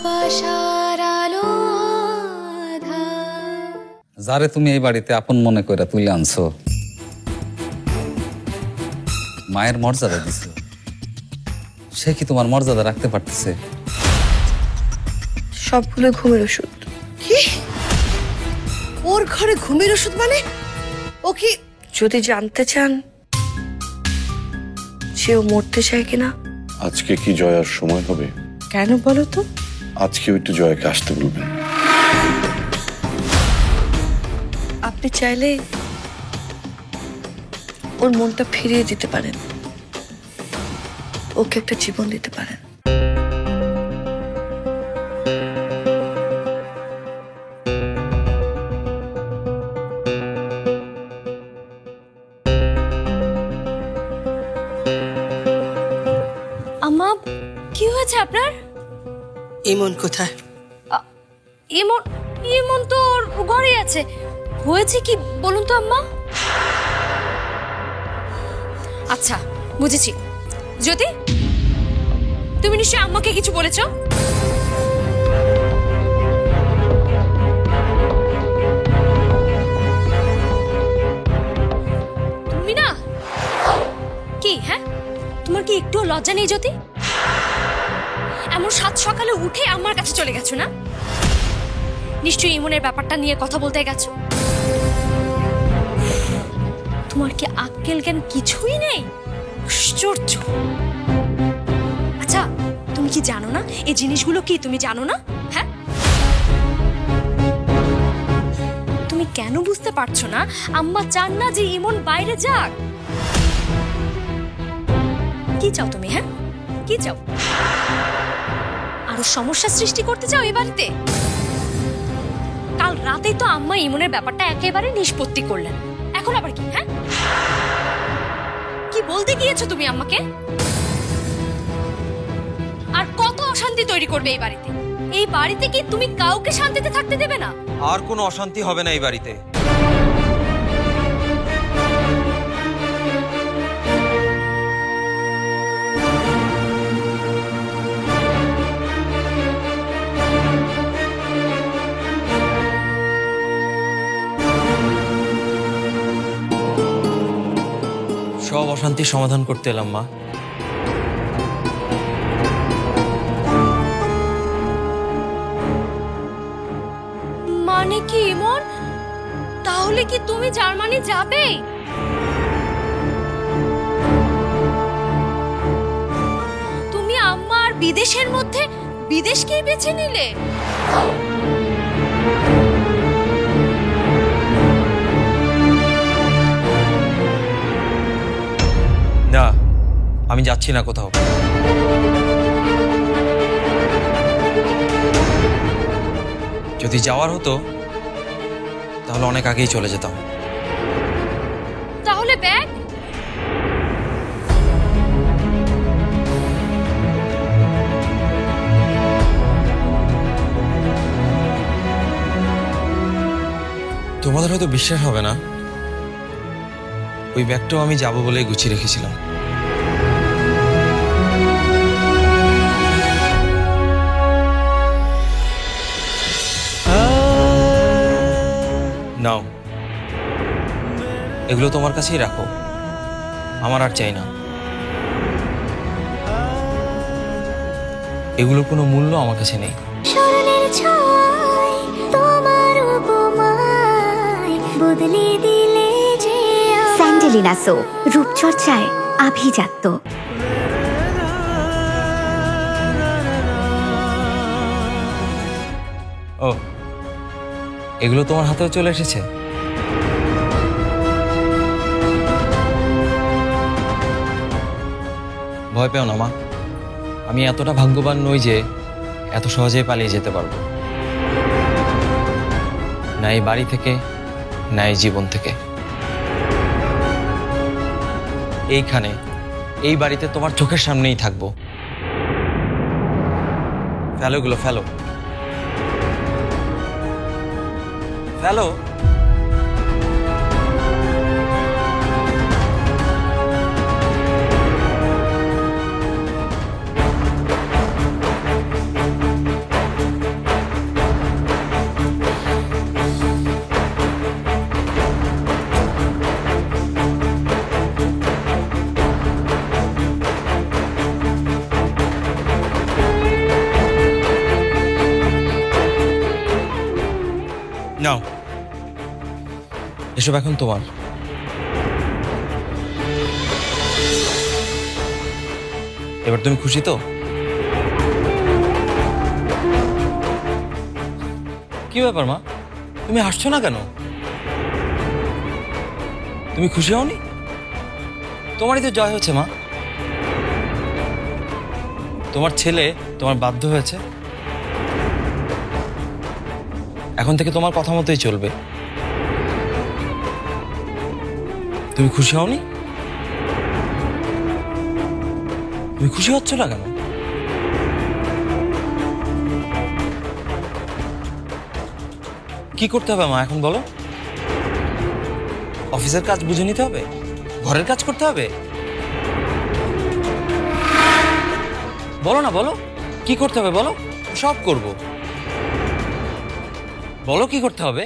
ভালোবাসার আলো আঁধার। যারে তুমি এই বাড়িতে আপন মনে করে তুলে আনছো, মায়ের মর্যাদা দিছো, সে কি তোমার মর্যাদা রাখতে পারতেছে? সবগুলো ঘুমের ওষুধ। কি? ওর ঘরে ঘুমের ওষুধ মানে? ও কি? যদি জানতে চান সেও মরতে চায় কিনা। আজকে কি জয়ার সময় হবে? কেন বলো তো? আজকেও একটু জয়াকে আসতে বলবেন। আপনি চাইলে ওর মনটা ফিরিয়ে দিতে পারেন, ওকে একটা জীবন দিতে পারেন। আম্মা, কি হয়েছে আপনার? ইমন কোথায়? ইমন ইমন তো ওর ঘরে আছে। হয়েছে কি বলুন তো আম্মা? আচ্ছা, বুঝেছি। জ্যোতি, তুমি নিশ্চয়ই আম্মাকে কিছু বলেছো? তুমি না কি, হ্যাঁ, তোমার কি একটু লজ্জা নেই জ্যোতি? এমন সাত সকালে উঠে আমার কাছে চলে গেছো না? নিশ্চয়ই ইমনের ব্যাপারটা নিয়ে কথা বলতে গেছো। তোমার কি আক্কেল জ্ঞান কিছুই নেই? আশ্চর্য। আচ্ছা, তুমি কি জানো না এই জিনিসগুলো কি? তুমি জানো না? হ্যাঁ, তুমি কেন বুঝতে পারছো না? আম্মা চান না যে ইমন বাইরে যাক। কি চাও তুমি? হ্যাঁ, কি চাও? আরো সমস্যা সৃষ্টি করতে চাও এই বাড়িতে? কাল রাতেই তো আম্মা ইমনের ব্যাপারটা একেবারে নিষ্পত্তি করলেন। এখন আবার কি? হ্যাঁ, কি বলতে গিয়েছো তুমি আম্মাকে? আর কত অশান্তি তৈরি করবে এই বাড়িতে? এই বাড়িতে কি তুমি কাউকে শান্তিতে থাকতে দেবে না? আর কোনো অশান্তি হবে না এই বাড়িতে। সব অশান্তির সমাধান করতে এলাম মা। মানে কি ইমন? তাহলে কি তুমি জার্মানি যাবে? তুমি আম্মা আর বিদেশের মধ্যে বিদেশকেই বেছে নিলে? না, আমি যাচ্ছি না কোথাও। যদি যাওয়ার হতো তাহলে অনেক আগেই চলে যেতাম। তাহলে ব্যাগ? তোমাদের হয়তো বিশ্বাস হবে না, ওই ব্যাগটাও আমি যাবো বলেই গুছিয়ে রেখেছিলাম। নাও, এগুলো তোমার কাছেই রাখো, আমার আর চাই না। এগুলোর কোনো মূল্য আমার কাছে নেই। স্মরণের ছয় তোমার উপমায় বদলে দিলে যে স্যান্ডেলিনা সো, রূপচর্চায় আভিজাত্য। ও, এগুলো তোমার হাতেও চলে এসেছে? ভয় পেও না মা, আমি এতটা ভাগ্যবান নই যে এত সহজেই পালিয়ে যেতে পারবো, না এই বাড়ি থেকে, না এই জীবন থেকে। এইখানে, এই বাড়িতে তোমার চোখের সামনেই থাকবো। ফেলো এগুলো, ফেলো ফেলো। এসব এখন তোমার। এবার তুমি খুশি তো? কি ব্যাপার মা, তুমি হাসছো না কেন? তুমি খুশি হওনি? তোমারই তো জয় হচ্ছে মা। তোমার ছেলে তোমার বাধ্য হয়েছে, এখন থেকে তোমার কথা মতোই চলবে। তুমি খুশি হওনি? তুমি খুশি হচ্ছ না কেন? কি করতে হবে মা এখন বলো? অফিসের কাজ বুঝে নিতে হবে, ঘরের কাজ করতে হবে? বলো না, বলো কি করতে হবে বলো, সব করব। বলো কি করতে হবে?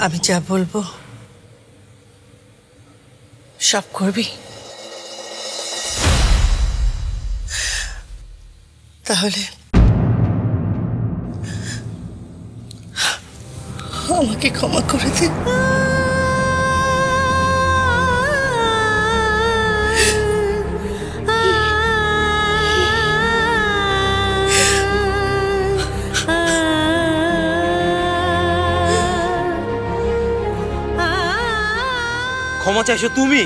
আমি যা বলবো সব করবি? তাহলে আমাকে ক্ষমা করে দে। ক্ষমা চাইছো তুমি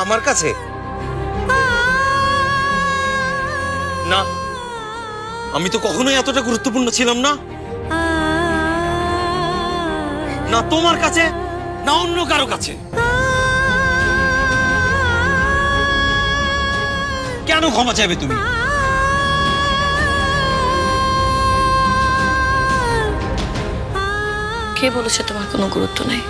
আমার কাছে? না, আমি তো কখনোই এতটা গুরুত্বপূর্ণ ছিলাম না, না তোমার কাছে না অন্য কারো কাছে। কেন ক্ষমা চাইবে তুমি? কে বলেছে তোমার কোনো গুরুত্ব নেই?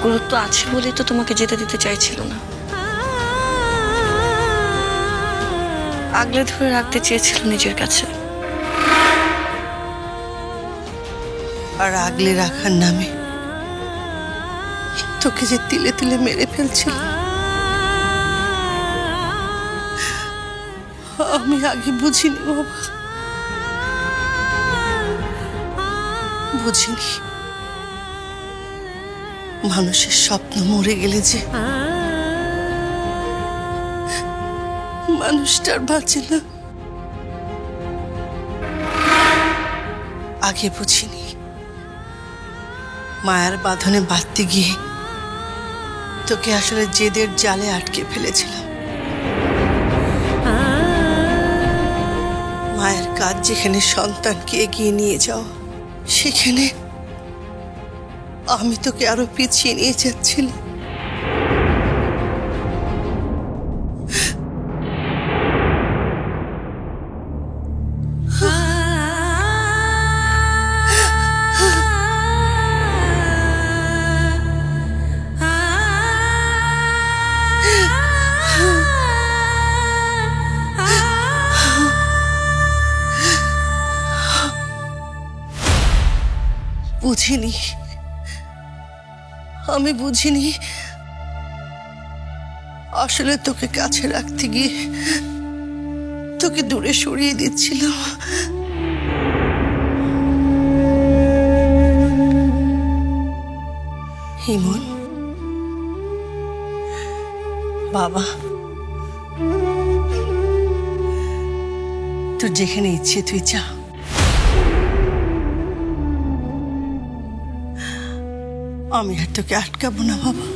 গুরুত্ব আছে বলেই তো তোমাকে যেতে দিতে চাইছিল না, আগলে ধরে রাখতে চেয়েছিল নিজের কাছে। আর আগলে রাখার নামে তোকে যে তিলে তিলে মেরে ফেলছিল, আমি আগে বুঝিনি বাবা, বুঝিনি মানুষের স্বপ্ন মরে গেলে যে মানুষটার বাঁচে না। আগে বুঝিনি মায়ের বাঁধনে বাঁধতে গিয়ে তোকে আসলে জেদের জালে আটকে ফেলেছিলাম। মায়ের কাজ যেখানে সন্তানকে এগিয়ে নিয়ে যাও, সেখানে আমি তোকে আরো পিছিয়ে নিয়ে যাচ্ছিলাম। বুঝিনি, আমি বুঝিনি আসলে তোকে কাছে রাখতে গিয়ে তোকে দূরে সরিয়ে দিচ্ছিলাম। ইমন বাবা, তোর যেখানে ইচ্ছে তুই যা, আমি আর তোকে আটকাবো না বাবা।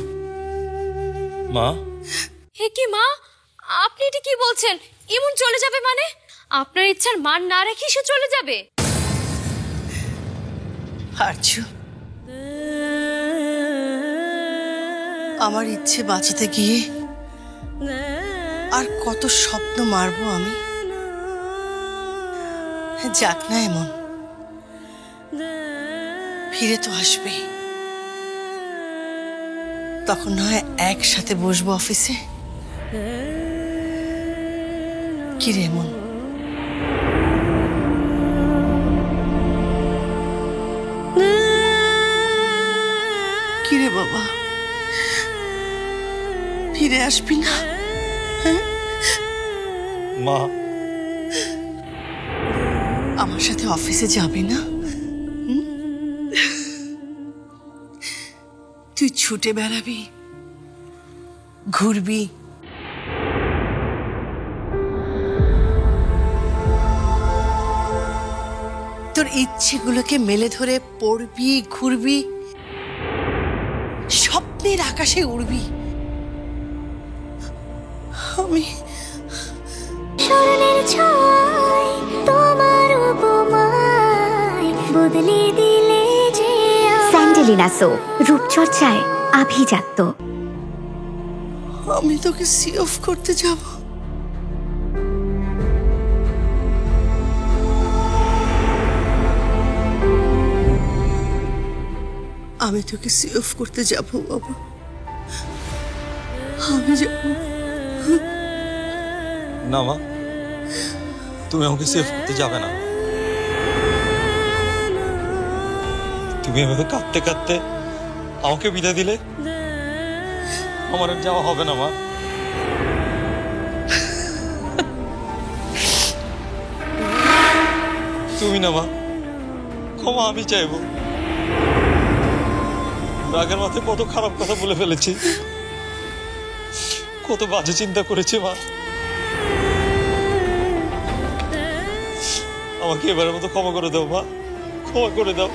মা, হে কি মা, আপনি এটা কি বলছেন? ইমন চলে যাবে মানে? আপনার ইচ্ছার মান না রেখে সে চলে যাবে? আরজু, আমার ইচ্ছে বাঁচাতে গিয়ে আর কত স্বপ্ন মারবো আমি। যাক না, এমন ফিরে তো আসবে, তখন নয় একসাথে বসবো অফিসে, কি রে মন? কি রে বাবা, ফিরে আসবি না? মা, আমার সাথে অফিসে যাবি না? তুই ছুটে বেড়াবি, ঘুরবি, তোর ইচ্ছেগুলোকে মেলে ধরে পড়বি, ঘুরবি, স্বপ্নের আকাশে উড়বি। আমি স্মরণের ছয় তোমার উপমায় বদলে দিলে যে স্যান্ডেলিনা সো, রূপচর্চায় আভিজাত্য। আমি তোকে সি অফ করতে যাব। আমি তোকে সি অফ করতে যাব বাবা, আমি যাব। না মা, তুমি আমাকে সেভ করতে যাবে না। তুমি এভাবে কাঁদতে কাঁদতে আমাকে বিদায় দিলে আমার আর যাওয়া হবে না মা। তুমি না মা, ক্ষমা আমি চাইবো। রাগের মাথায় কত খারাপ কথা বলে ফেলেছি, কত বাজে চিন্তা করেছি মা। আমাকে এবারের মতো ক্ষমা করে দাও মা, ক্ষমা করে দাও।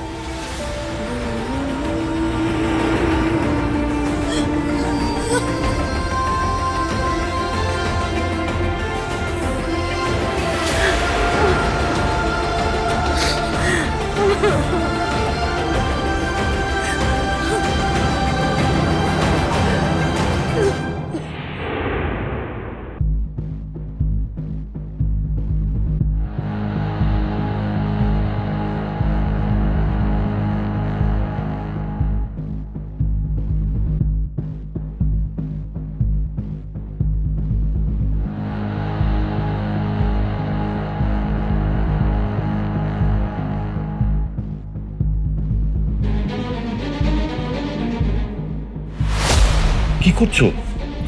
কি করছো?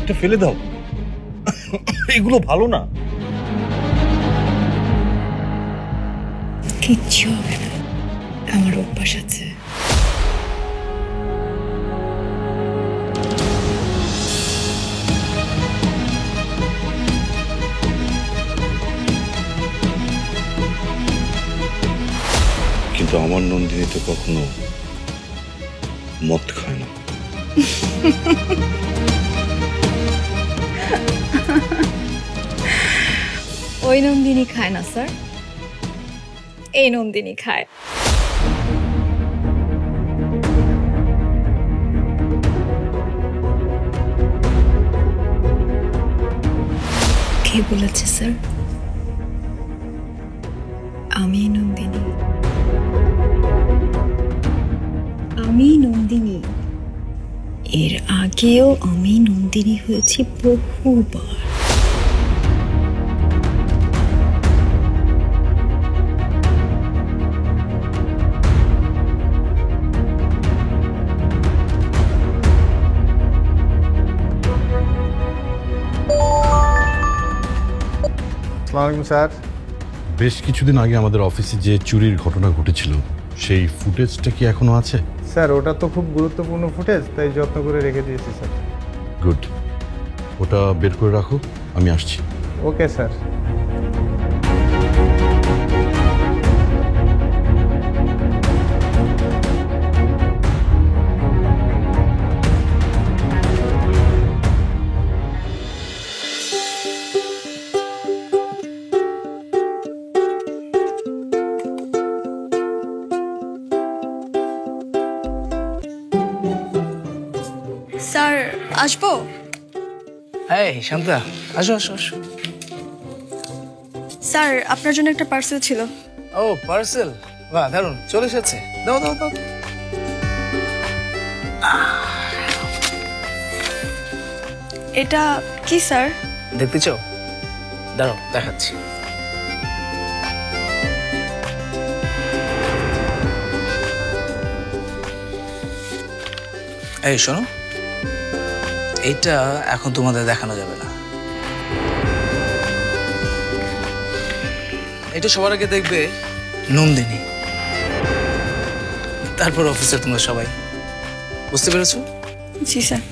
এটা ফেলে দাও, এগুলো ভালো না। কিচ্ছু হবে না, আমার অভ্যাস আছে। কিন্তু আমার নন্দিনী তো কখনো মদ খায় না। ওই নন্দিনী খায় না স্যার, এই নন্দিনী খায়। কে বলেছে স্যার? আমি নন্দিনী, আমি নন্দিনী। এর আগেও আমি নন্দিনী হয়েছি বহুবার। আসসালামু আলাইকুম স্যার। বেশ কিছুদিন আগে আমাদের অফিসে যে চুরির ঘটনা ঘটেছিল সেই ফুটেজটা কি এখনো আছে? স্যার ওটা তো খুব গুরুত্বপূর্ণ ফুটেজ, তাই যত্ন করে রেখে দিয়েছি স্যার। গুড, ওটা বের করে রাখো, আমি আসছি। Okay sir. স্যার আসবো? এই শান্তা, আসো আসো আসো। স্যার আপনার জন্য একটা পার্সেল ছিল। ও পার্সেল, বাহ দারুন, চলে এসেছে। দাও দাও দাও। এটা কি স্যার? দেখতে চাও? দাঁড়াও দেখাচ্ছি। এই শোনো, এইটা এখন তোমাদের দেখানো যাবে না। এটা সবার আগে দেখবে নন্দিনী, তারপর অফিসে তোমরা সবাই। বুঝতে পেরেছো? জি স্যার।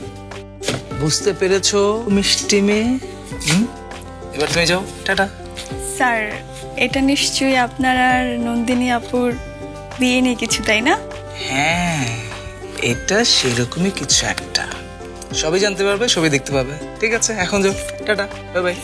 বুঝতে পেরেছো মিষ্টি মেয়ে? এবার তুমি যাও, টাটা। স্যার, এটা নিশ্চয়ই আপনার আর নন্দিনী আপুর বিয়ে নিয়ে কিছু, তাই না? হ্যাঁ, এটা সেরকমই কিছু একটা। সবই জানতে পারবে, সবই দেখতে পাবে। ঠিক আছে, এখন যাও, টাটা, বাই বাই।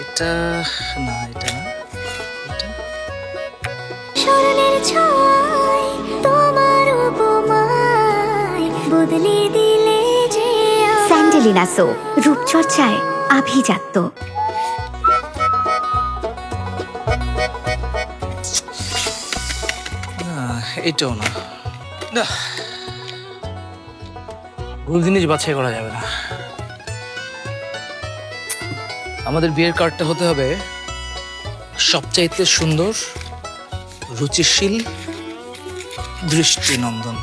এটা না, এটা না, এটা স্মরণের ছয় তোমার উপমায় বদলে দিলে যে স্যান্ডেলিনা সো, রূপচর্চায় আভিজাত্য। এটাও না। না, ভুল জিনিস বাছাই করা যাবে না। আমাদের বিয়ের কার্ডটা হতে হবে সবচাইতে সুন্দর, রুচিশীল, দৃষ্টিনন্দন।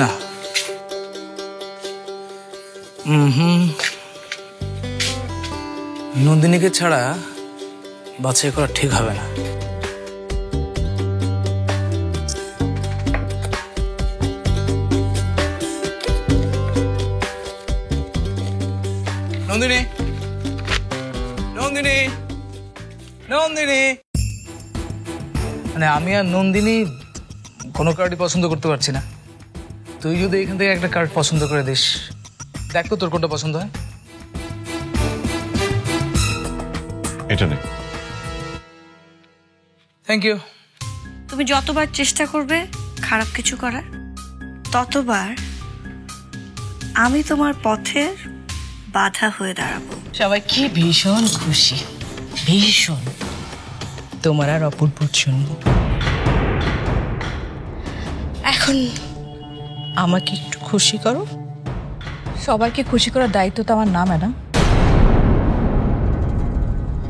না, নন্দিনীকে ছাড়া বাছাই করা ঠিক হবে না। নন্দিনী, নন্দিনী, নন্দিনী, মানে আমি আর নন্দিনী কোনো কার্ডই পছন্দ করতে পারছি না। তুই যদি এখান থেকে একটা কার্ড পছন্দ করে দিস, দেখ তো তোর কোনটা পছন্দ হয়। এটা নেই। Thank you. তুমি যতবার চেষ্টা করবে খারাপ কিছু করার, ততবার আমি তোমার পথের বাধা হয়ে দাঁড়াবো। সবাইকে ভীষণ খুশি, ভীষণ। তোমার আর অপূর্বর জন্য। এখন আমাকে একটু খুশি করো। সবাইকে খুশি করার দায়িত্ব তো আমার না ম্যাডাম,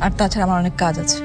আর তাছাড়া আমার অনেক কাজ আছে।